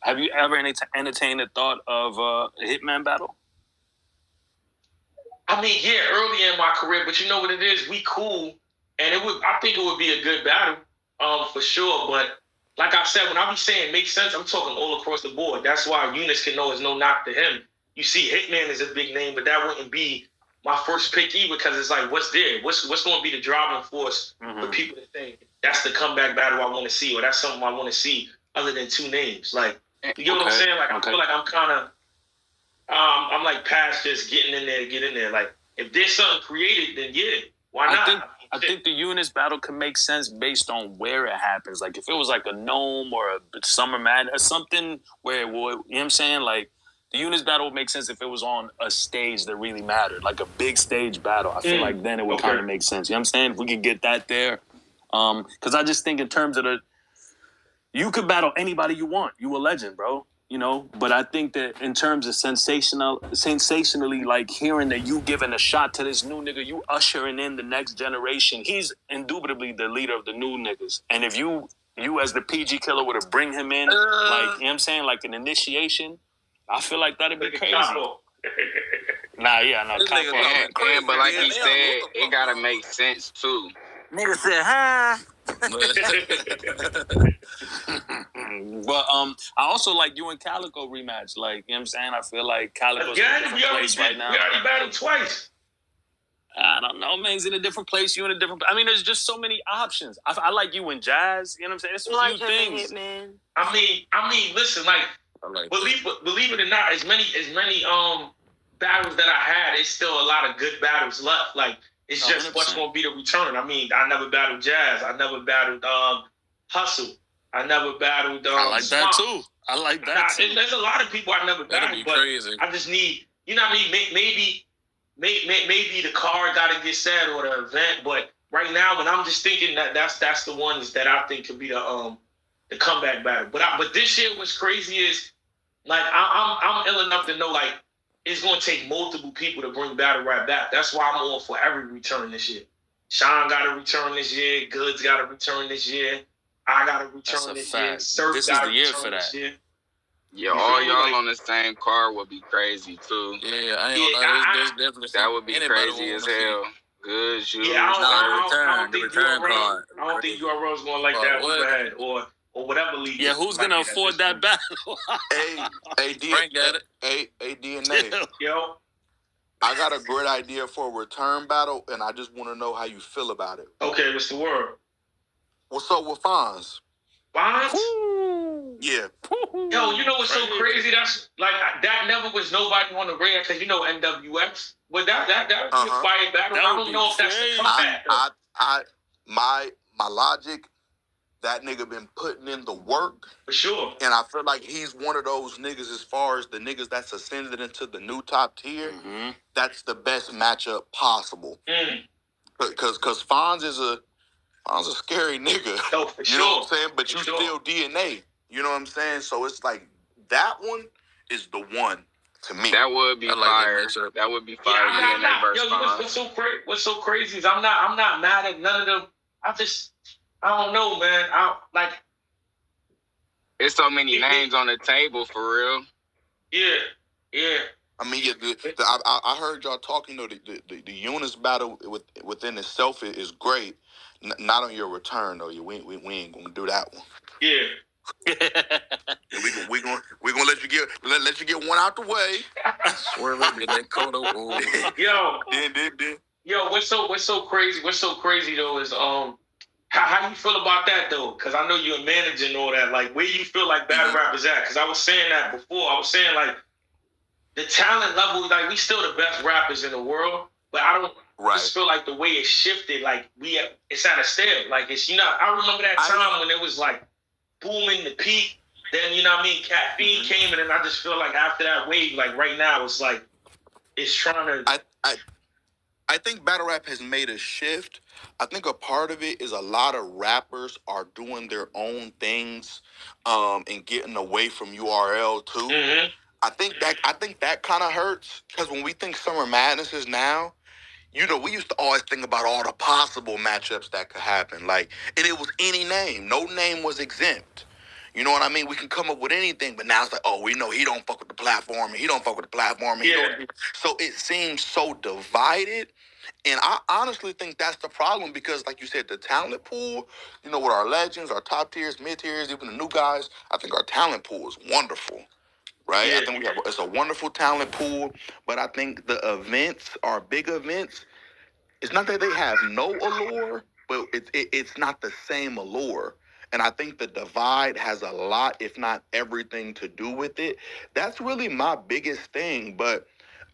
Have you ever entertained the thought of a Hitman battle? I mean, yeah, early in my career, but you know what it is? We cool, and it would. I think it would be a good battle, for sure. But like I said, when I be saying makes sense, I'm talking all across the board. That's why Eunice can know it's no knock to him. You see, Hitman is a big name, but that wouldn't be my first pick either because it's like, what's there? What's going to be the driving force for people to think that's the comeback battle I want to see, or that's something I want to see other than two names? Like, you know what I'm saying? Like, I feel like I'm kind of I'm like past just getting in there, get in there. Like if there's something created, then yeah, why not? I think the Eunice battle can make sense based on where it happens. Like if it was like a Gnome or a Summer Madness or something where it would, you know what I'm saying? Like the Eunice battle would make sense if it was on a stage that really mattered, like a big stage battle. I feel like then it would kind of make sense. You know what I'm saying? If we could get that there. Because I just think in terms of you could battle anybody you want. You a legend, bro. You know, but I think that in terms of sensationally, like hearing that you giving a shot to this new nigga, you ushering in the next generation. He's indubitably the leader of the new niggas. And if you as the PG killer would have bring him in, like, you know what I'm saying, like an initiation, I feel like that'd be crazy. Nah, yeah, no, and but like he said, it gotta make sense too. Nigga said, huh? But I also like you and Calico rematch. Like, you know what I'm saying? I feel like Calico's in a different place right now. We already battled twice. I don't know, man. He's in a different place. You in a different. I mean, there's just so many options. I like you and Jazz. You know what I'm saying? It's a few things. I mean, listen, like, believe it or not, as many battles that I had, it's still a lot of good battles left. Like, it's just 100%. What's going to be the return. I mean, I never battled Jazz. I never battled Hustle. I never battled. I like Swamp. that too. I like that too. There's a lot of people I never battled, but crazy. I just need, you know what I mean? Maybe the card got to get set or the event, but right now, when I'm just thinking that's the ones that I think could be the comeback battle. But this year what's crazy is like I'm ill enough to know like it's gonna take multiple people to bring battle rap back. That's why I'm all for every return this year. Sean got to return this year. Goods got to return this year. I got to return this year. Surf this is the year for that. Yeah, all y'all on the same card would be crazy too. Yeah, I ain't gonna lie. There's definitely that would be crazy as hell. Good, you. Yeah, I don't think URL's gonna like that overhead or whatever league. Yeah, who's gonna afford that battle? DNA. Yo, I got a great idea for a return battle, and I just want to know how you feel about it. Okay, what's the word? What's up with Fonz? Fonz? Yeah. Yo, you know what's so crazy? That's like that never was nobody on the radar because you know NWX. But that would be a fire battle. I don't know if that's the comeback. My logic, that nigga been putting in the work. For sure. And I feel like he's one of those niggas as far as the niggas that's ascended into the new top tier. Mm-hmm. That's the best matchup possible. Because Fonz is a scary nigga. Oh, for you know what I'm saying? But you still DNA. You know what I'm saying? So it's like that one is the one to me. That would be fire. That would be fire. What's so crazy is I'm not mad at none of them. I don't know, man. There's so many names on the table for real. Yeah. I mean, I heard y'all talking. The Eunice battle within itself is great. Not on your return though. We ain't gonna do that one. Yeah. we gonna let you get one out the way. Swear that Kodo. Yo, what's so crazy? What's so crazy though is how you feel about that though? Because I know you're a manager and all that. Like, where you feel like battle rap is at? Because I was saying that before. I was saying like the talent level, like we still the best rappers in the world, but I don't. Right. Just feel like the way it shifted, like it's at a stale. Like it's I remember that time when it was like booming the peak. Then you know what I mean, Cat B came, and then I just feel like after that wave, like right now, it's like it's trying to. I think battle rap has made a shift. I think a part of it is a lot of rappers are doing their own things, and getting away from URL too. Mm-hmm. I think that kind of hurts because when we think Summer Madness is now. You know, we used to always think about all the possible matchups that could happen. Like, and it was any name. No name was exempt. You know what I mean? We can come up with anything, but now it's like, oh, we know he don't fuck with the platform, and he don't fuck with the platform. And he don't. So it seems so divided. And I honestly think that's the problem because, like you said, the talent pool, you know, with our legends, our top tiers, mid tiers, even the new guys, I think our talent pool is wonderful, right? Yeah. I think it's a wonderful talent pool, but I think the events, our big events, it's not that they have no allure, but it's not the same allure. And I think the divide has a lot, if not everything, to do with it. That's really my biggest thing. But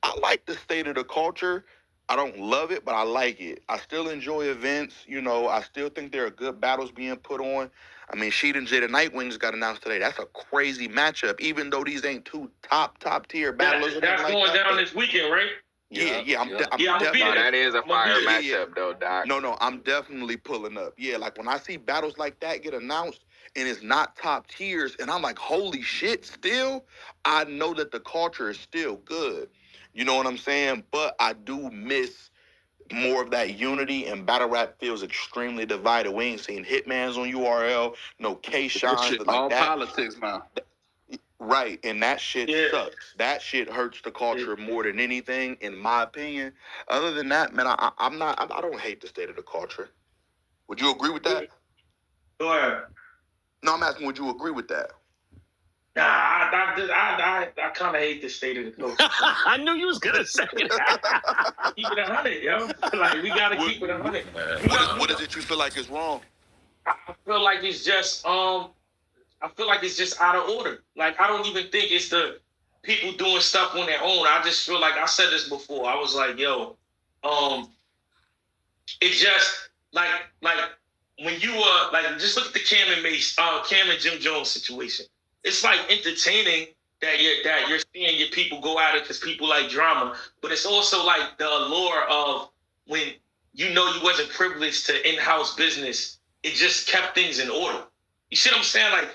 I like the state of the culture. I don't love it, but I like it. I still enjoy events. You know, I still think there are good battles being put on. I mean, Sheed and Jada Nightwings got announced today. That's a crazy matchup, even though these ain't two top tier battlers. That's going down this weekend, right? Yeah, I'm definitely. That is a fire I'm gonna matchup, though, Doc. No, I'm definitely pulling up. Yeah, like when I see battles like that get announced and it's not top tiers, and I'm like, holy shit, still, I know that the culture is still good. You know what I'm saying? But I do miss more of that unity, and battle rap feels extremely divided. We ain't seen Hitmans on URL, no K-Shines, like all that. politics now. Right, and that shit sucks. That shit hurts the culture more than anything, in my opinion. Other than that, man, I don't hate the state of the culture. Would you agree with that? Go ahead. No, I'm asking, would you agree with that? Nah, I kind of hate the state of the culture. I knew you was gonna say that. Keep it 100, yo. Like, we gotta keep it 100. What is it you feel like is wrong? I feel like it's just I feel like it's just out of order. Like, I don't even think it's the people doing stuff on their own. I just feel like, I said this before. I was like, yo, it just like when you like, just look at the Cam and Jim Jones situation. It's like entertaining that you're seeing your people go at it because people like drama, but it's also like the allure of when you know you wasn't privileged to in-house business. It just kept things in order. You see what I'm saying? Like,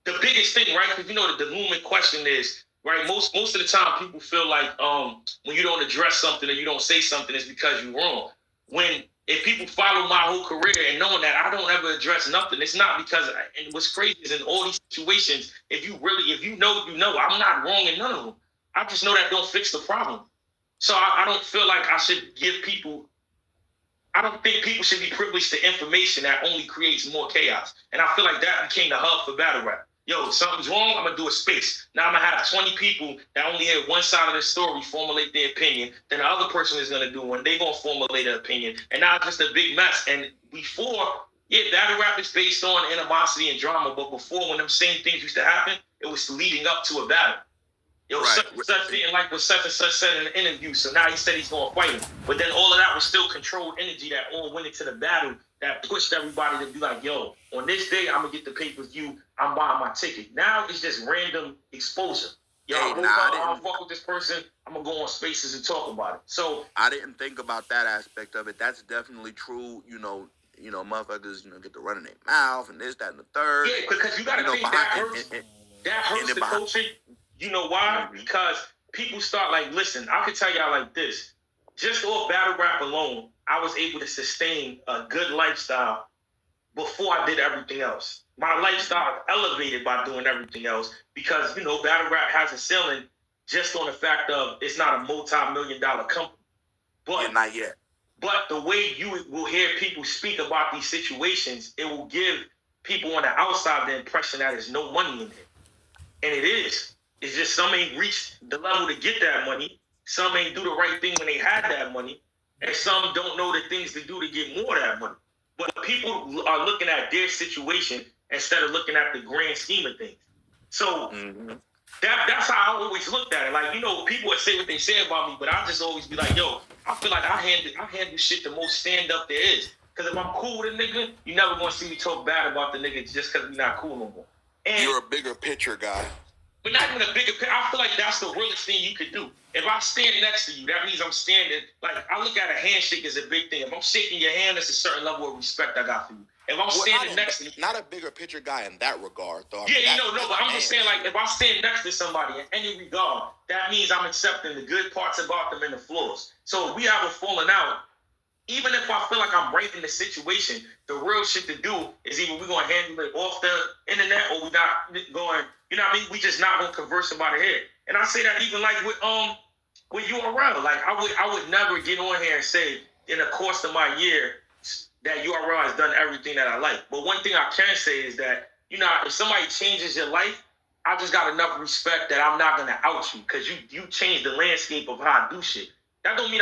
the biggest thing, right? Because you know the looming question is, right? Most of the time, people feel like when you don't address something or you don't say something, it's because you're wrong. If people follow my whole career and knowing that I don't ever address nothing, it's not because. And what's crazy is in all these situations, if you know, I'm not wrong in none of them. I just know that don't fix the problem. So I don't feel like I should give people. I don't think people should be privileged to information that only creates more chaos. And I feel like that became the hub for battle rap. Yo, if something's wrong, I'm going to do a space. Now I'm going to have 20 people that only hear one side of the story formulate their opinion. Then the other person is going to do one. They're going to formulate an opinion. And now it's just a big mess. And before, battle rap is based on animosity and drama. But before, when them same things used to happen, it was leading up to a battle. Yo, right. Such didn't like what such and such said in an interview, so now he said he's going to fight him. But then all of that was still controlled energy that all went into the battle that pushed everybody to be like, yo, on this day, I'm going to get the pay-per-view, I'm buying my ticket. Now it's just random exposure. Yo, I don't fuck with this person, I'm going to go on spaces and talk about it. So I didn't think about that aspect of it. That's definitely true, you know, motherfuckers, get to run in their mouth and this, that, and the third. Yeah, because you got to think that hurts. That hurts the culture. You know why? Mm-hmm. Because people start like, listen, I can tell y'all like this. Just off battle rap alone, I was able to sustain a good lifestyle before I did everything else. My lifestyle is elevated by doing everything else because, battle rap has a ceiling just on the fact of it's not a multi-million-dollar company. But not yet. But the way you will hear people speak about these situations, it will give people on the outside the impression that there's no money in it. And it is. It's just some ain't reached the level to get that money. Some ain't do the right thing when they had that money. And some don't know the things to do to get more of that money. But people are looking at their situation instead of looking at the grand scheme of things. So that's how I always looked at it. Like, people would say what they say about me, but I just always be like, yo, I feel like I handle shit the most stand up there is. Because if I'm cool with a nigga, you never gonna see me talk bad about the nigga just because we not cool no more. And you're a bigger picture guy. But not even a bigger picture. I feel like that's the realest thing you could do. If I stand next to you, that means I'm standing. Like, I look at a handshake as a big thing. If I'm shaking your hand, it's a certain level of respect I got for you. If I'm standing next to you. Not a bigger picture guy in that regard, though. Yeah, but I'm just saying, like, if I stand next to somebody in any regard, that means I'm accepting the good parts about them and the flaws. So if we have a falling out, even if I feel like I'm right in the situation, the real shit to do is either we're gonna handle it off the internet or we're not going, you know what I mean? We just not gonna converse about it here. And I say that even like with URL. Like I would never get on here and say in the course of my year that URL has done everything that I like. But one thing I can say is that, you know, if somebody changes your life, I just got enough respect that I'm not gonna out you because you changed the landscape of how I do shit. That don't mean